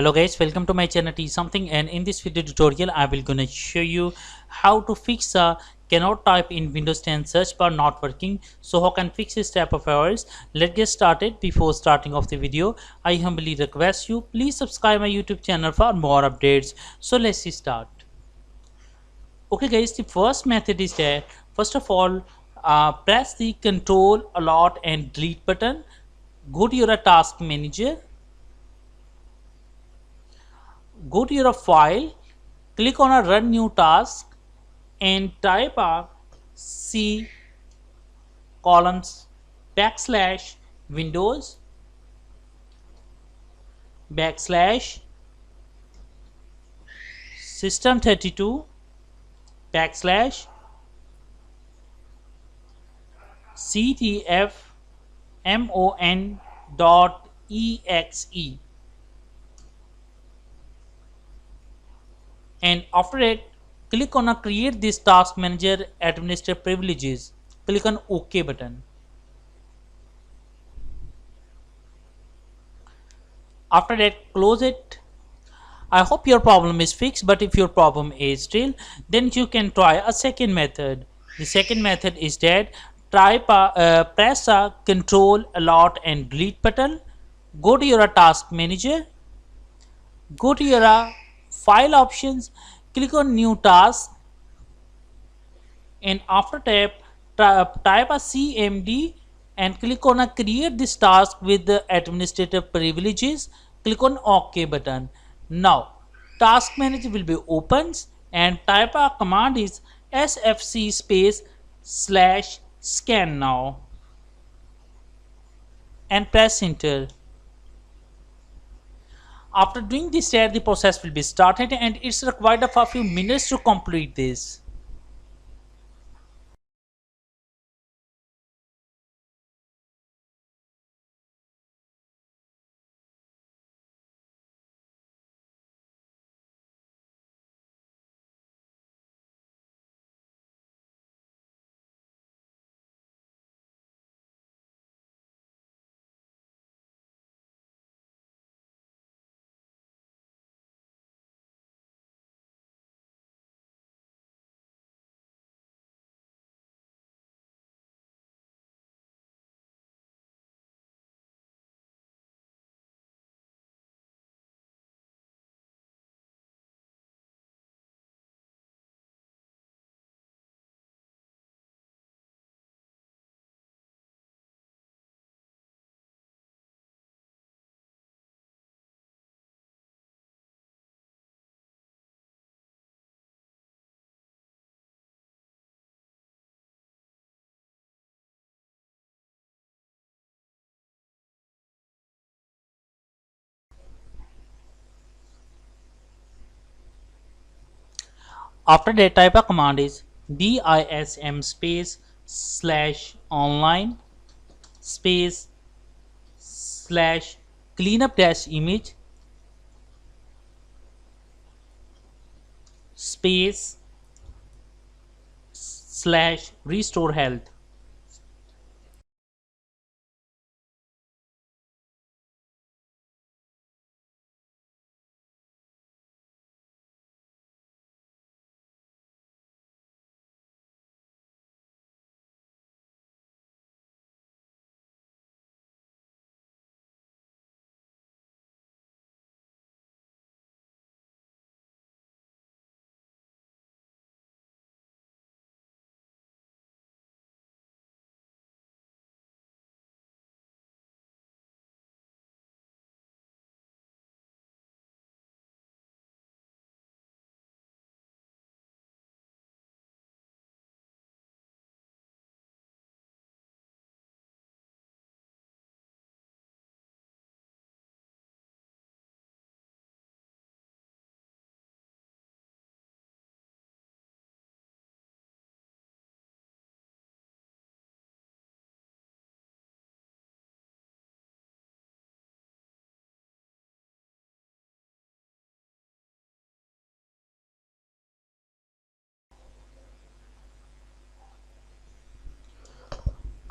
Hello guys, welcome to my channel T something, and in this video tutorial I will gonna show you how to fix a cannot type in Windows 10 search bar not working. So how can fix this type of errors? Let's get started. Before starting of the video, I humbly request you please subscribe my YouTube channel for more updates. So let's start. Okay guys, the first method is that first of all press the Control Alt and Delete button. Go to your task manager, go to your file, click on a run new task and type a C columns backslash Windows backslash system32 backslash ctfmon.exe, and after that click on a create this task manager administrative privileges. Click on OK button. After that close it. I hope your problem is fixed, but if your problem is still, then you can try a second method. The second method is that press a Control Alt and Delete button. Go to your task manager, go to your file options, click on new task, and after type a CMD and click on a create this task with the administrative privileges. Click on OK button. Now task manager will be opens and type a command is sfc space slash scan now and press enter. After doing this step, the process will be started and it's required of a few minutes to complete this. After that type a command is dism space slash online space slash cleanup dash image space slash restore health.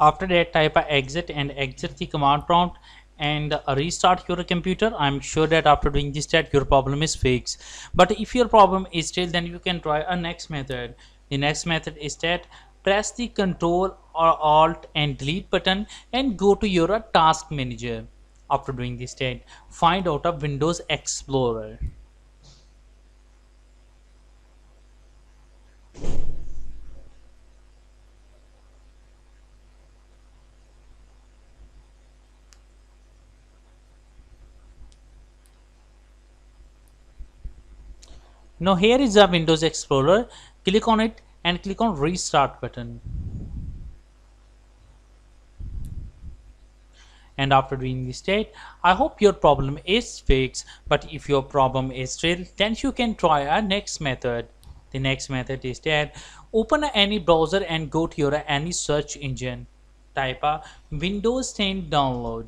After that type a exit and exit the command prompt and restart your computer. I'm sure that after doing this that your problem is fixed. But if your problem is still, then you can try a next method. The next method is that press the Control or Alt and Delete button and go to your task manager. After doing this that, find out a Windows Explorer. Now here is a Windows Explorer. Click on it and click on Restart button. And after doing this state, I hope your problem is fixed. But if your problem is still, then you can try our next method. The next method is that open any browser and go to your any search engine. Type a Windows 10 download.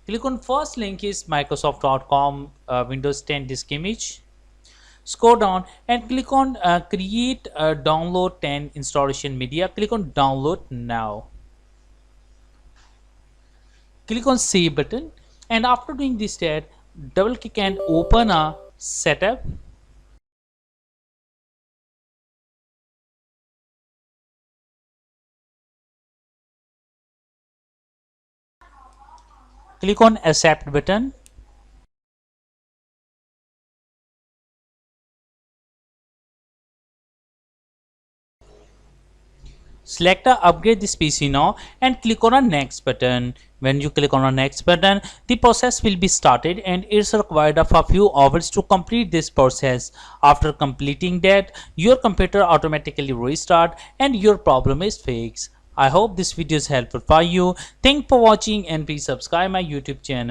Click on first link is Microsoft.com Windows 10 disk image. Scroll down and click on create download 10 installation media. Click on download now. Click on save button, and after doing this step, double click and open a setup. Click on accept button. Select a upgrade this PC now and click on a next button. When you click on a next button, the process will be started and it's required of a few hours to complete this process. After completing that, your computer automatically restart and your problem is fixed. I hope this video is helpful for you. Thanks for watching and please subscribe my YouTube channel.